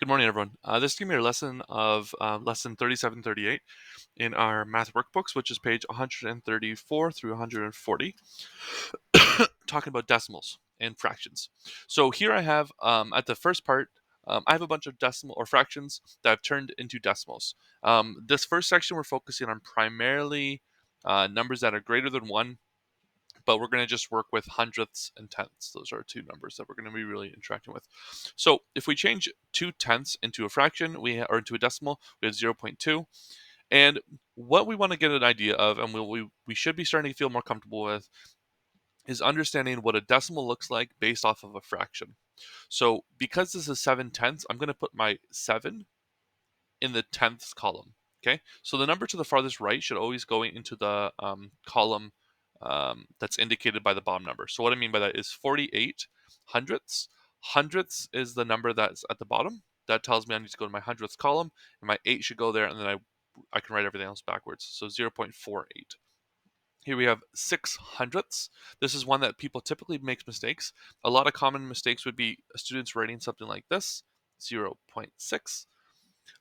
Good morning, everyone. This is going to be our lesson of lesson 3738 in our math workbooks, which is page 134 through 140, talking about decimals and fractions. So here I have, at the first part, I have a bunch of decimal or fractions that I've turned into decimals. This first section, we're focusing on primarily numbers that are greater than 1, but we're going to just work with hundredths and tenths. Those are two numbers that we're going to be really interacting with. So if we change 2/10 into a fraction, or into a decimal, we have 0.2. And what we want to get an idea of, and we should be starting to feel more comfortable with, is understanding what a decimal looks like based off of a fraction. So because this is 7/10, I'm going to put my 7 in the tenths column. Okay, so the number to the farthest right should always go into the column that's indicated by the bottom number. So what I mean by that is 48 hundredths. Hundredths is the number that's at the bottom. That tells me I need to go to my hundredths column, and my 8 should go there, and then I can write everything else backwards. So 0.48. Here we have 6 hundredths. This is one that people typically make mistakes. A lot of common mistakes would be students writing something like this, 0.6.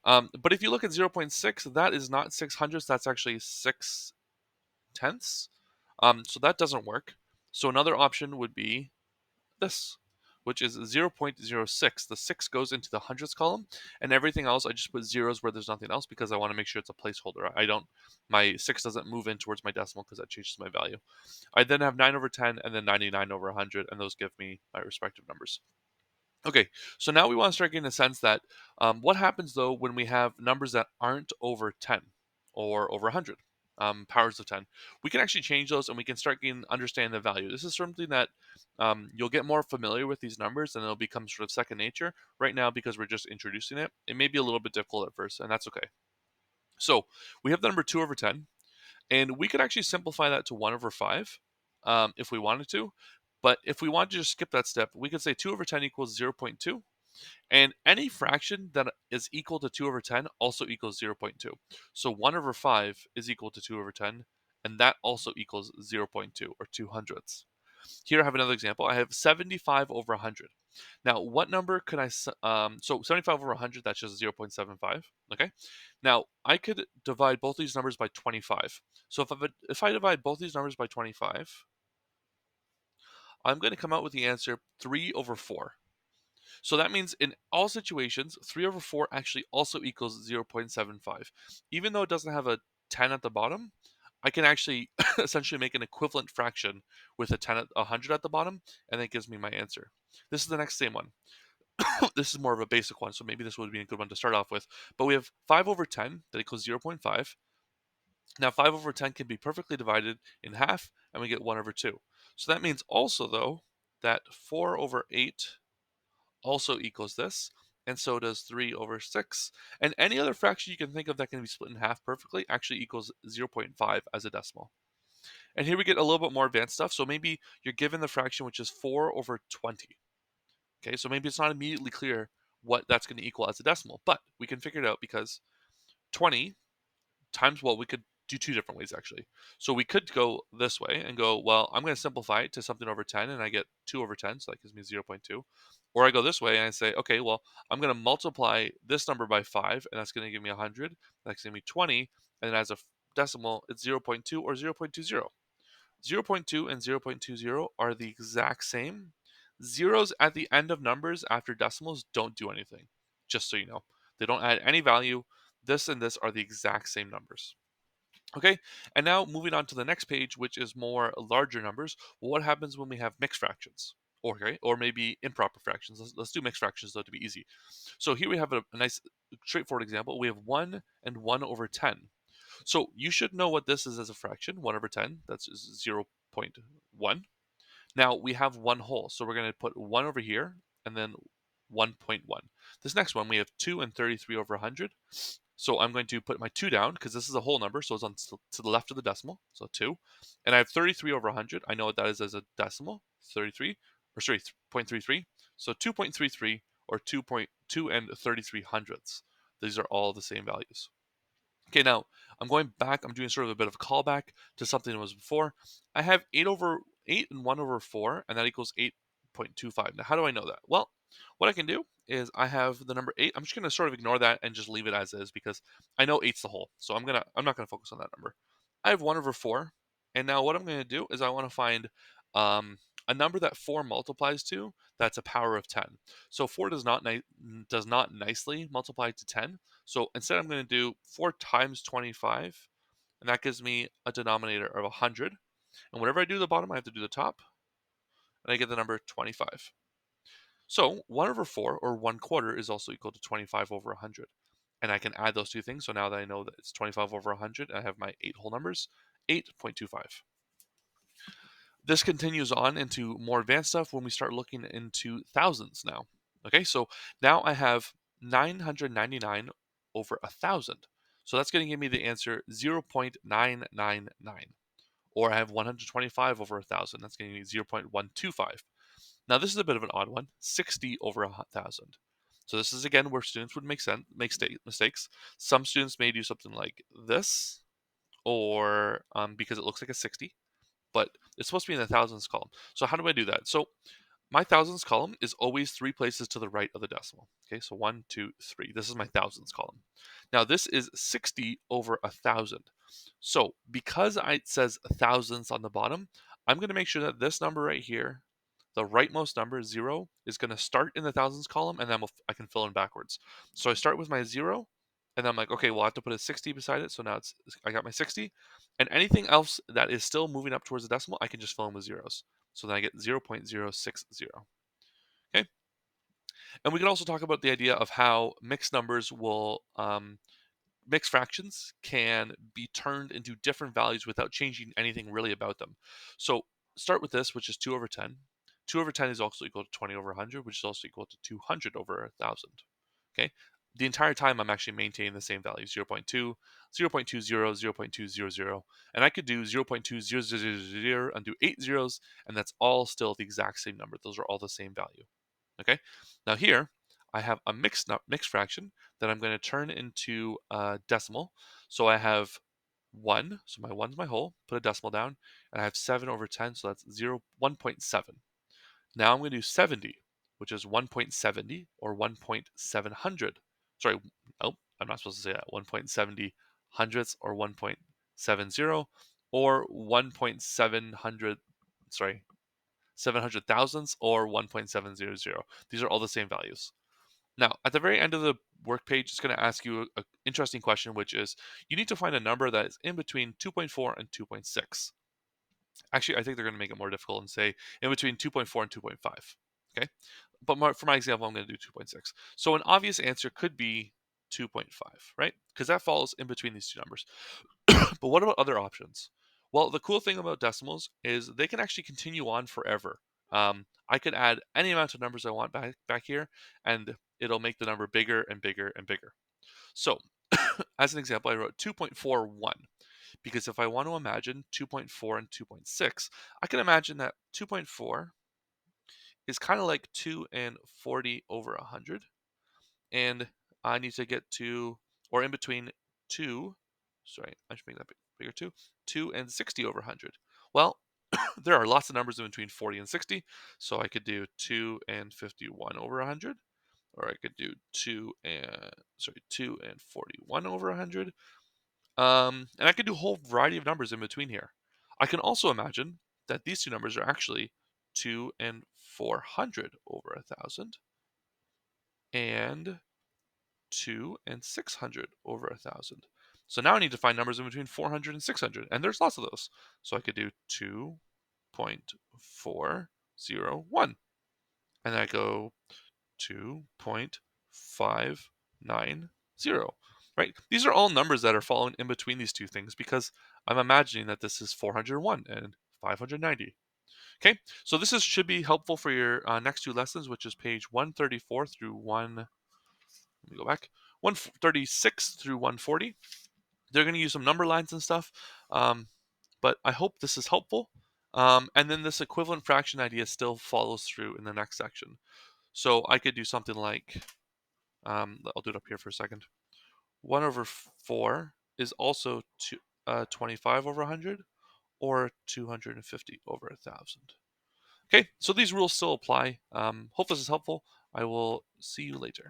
But if you look at 0.6, that is not 6 hundredths, that's actually 6 tenths. So that doesn't work. So another option would be this, which is 0.06. The 6 goes into the hundredths column, and everything else I just put zeros where there's nothing else because I want to make sure it's a placeholder. My 6 doesn't move in towards my decimal because that changes my value. I then have 9/10 and then 99 over 100, and those give me my respective numbers. Okay, so now we want to start getting a sense that what happens though when we have numbers that aren't over 10 or over 100 powers of 10. We can actually change those and we can start getting understanding the value. This is something that you'll get more familiar with these numbers and it'll become sort of second nature. Right now, because we're just introducing it, it may be a little bit difficult at first, and that's okay. So we have the number 2 over 10. And we could actually simplify that to 1 over 5 if we wanted to. But if we wanted to just skip that step, we could say 2 over 10 equals 0.2. And any fraction that is equal to 2 over 10 also equals 0.2. So 1 over 5 is equal to 2 over 10, and that also equals 0.2, or 2 hundredths. Here I have another example. I have 75 over 100. Now, what number could so 75 over 100, that's just 0.75, okay? Now, I could divide both these numbers by 25. So if I divide both these numbers by 25, I'm going to come out with the answer 3 over 4. So that means in all situations, 3 over 4 actually also equals 0.75. Even though it doesn't have a 10 at the bottom, I can actually essentially make an equivalent fraction with a 100 at the bottom, and that gives me my answer. This is the next same one. This is more of a basic one, so maybe this would be a good one to start off with. But we have 5 over 10 that equals 0.5. Now 5 over 10 can be perfectly divided in half, and we get 1 over 2. So that means also, though, that 4 over 8 also equals this, and so does 3 over 6. And any other fraction you can think of that can be split in half perfectly actually equals 0.5 as a decimal. And here we get a little bit more advanced stuff. So maybe you're given the fraction which is 4 over 20. Okay, so maybe it's not immediately clear what that's going to equal as a decimal, but we can figure it out because 20 times, well, we could do two different ways actually. So we could go this way and go, well, I'm going to simplify it to something over 10 and I get 2 over 10, so that gives me 0.2. Or I go this way and I say, okay, well, I'm going to multiply this number by 5 and that's going to give me 100. That's going to be 20, and then as a decimal, it's 0.2 or 0.20. 0.2 and 0.20 are the exact same. Zeros at the end of numbers after decimals don't do anything, just so you know. They don't add any value. This and this are the exact same numbers. Okay, and now moving on to the next page, which is more larger numbers. Well, what happens when we have mixed fractions? Okay, or maybe improper fractions. Let's do mixed fractions though to be easy. So here we have a nice straightforward example. We have 1 and 1 over 10. So you should know what this is as a fraction. 1 over 10, that's 0.1. Now we have one whole, so we're going to put 1 over here and then 1.1. This next one, we have 2 and 33 over 100. So I'm going to put my 2 down because this is a whole number, so it's on to the left of the decimal, so 2. And I have 33 over 100. I know what that is as a decimal, 33, or sorry, 0.33. So 2.33 or 2.2 and 33 hundredths. These are all the same values. Okay, now I'm going back. I'm doing sort of a bit of a callback to something that was before. I have 8 and 1 over 4, and that equals 8.25. Now, how do I know that? Well, what I can do is I have the number 8. I'm just going to sort of ignore that and just leave it as is because I know 8's the whole. So I'm not going to focus on that number. I have 1 over 4. And now what I'm going to do is I want to find um, a number that 4 multiplies to that's a power of 10. So 4 does not nicely multiply to 10. So instead I'm going to do 4 times 25, and that gives me a denominator of 100. And whenever I do the bottom, I have to do the top, and I get the number 25. So 1 over 4, or 1 quarter, is also equal to 25 over 100. And I can add those two things. So now that I know that it's 25 over 100, I have my 8 whole numbers, 8.25. This continues on into more advanced stuff when we start looking into thousands now. Okay, so now I have 999 over 1,000. So that's going to give me the answer 0.999. Or I have 125 over 1,000. That's going to be 0.125. Now this is a bit of an odd one, 60 over 1,000. So this is again where students would make mistakes. Some students may do something like this, or because it looks like a 60, but it's supposed to be in the thousands column. So how do I do that? So my thousands column is always 3 places to the right of the decimal. Okay, so 1, 2, 3. This is my thousands column. Now this is 60 over 1,000. So because it says thousands on the bottom, I'm going to make sure that this number right here, the rightmost number, 0, is going to start in the thousands column, and then I can fill in backwards. So I start with my 0, and then I'm like, okay, well, I have to put a 60 beside it. So now I got my 60. And anything else that is still moving up towards the decimal, I can just fill in with zeros. So then I get 0.060. Okay. And we can also talk about the idea of how mixed numbers will, mixed fractions can be turned into different values without changing anything really about them. So start with this, which is 2 over 10. 2 over 10 is also equal to 20 over 100, which is also equal to 200 over 1,000. Okay. The entire time I'm actually maintaining the same value, 0.2, 0.20, 0.200, and I could do 0.2000 and do 8 zeros, and that's all still the exact same number. Those are all the same value. Okay. Now here I have a mixed fraction that I'm going to turn into a decimal. So I have 1, so my 1's my whole, put a decimal down, and I have 7 over 10, so that's 1.7. Now I'm going to do 70, which is 1.70 or 1.700. Sorry, oh, I'm not supposed to say that. 1.70 hundredths or 1.70 or 1.700, sorry, 700 thousandths or 1.700. These are all the same values. Now, at the very end of the work page, it's going to ask you an interesting question, which is you need to find a number that is in between 2.4 and 2.6. Actually, I think they're going to make it more difficult and say in between 2.4 and 2.5. Okay. But for my example, I'm going to do 2.6. So an obvious answer could be 2.5, right? Because that falls in between these two numbers. But what about other options? Well, the cool thing about decimals is they can actually continue on forever. I could add any amount of numbers I want back here, and it'll make the number bigger and bigger and bigger. So, as an example, I wrote 2.41 because if I want to imagine 2.4 and 2.6, I can imagine that 2.4 is kind of like 2 and 40 over 100, and I need to get to, or in between 2, sorry, I should make that bigger too, 2 and 60 over 100. Well, there are lots of numbers in between 40 and 60, so I could do 2 and 51 over 100, or I could do 2 and 41 over 100. And I could do a whole variety of numbers in between here. I can also imagine that these two numbers are actually 2 and 400 over 1,000, and 2 and 600 over 1,000. So now I need to find numbers in between 400 and 600, and there's lots of those. So I could do 2.401, and I go 2.590, right? These are all numbers that are falling in between these two things because I'm imagining that this is 401 and 590. Okay, so should be helpful for your next two lessons, which is page 134 through let me go back, 136 through 140. They're going to use some number lines and stuff, but I hope this is helpful. And then this equivalent fraction idea still follows through in the next section. So I could do something like, I'll do it up here for a second. 1 over 4 is also 25 over 100 or 250 over 1,000. Okay, so these rules still apply. Hope this is helpful. I will see you later.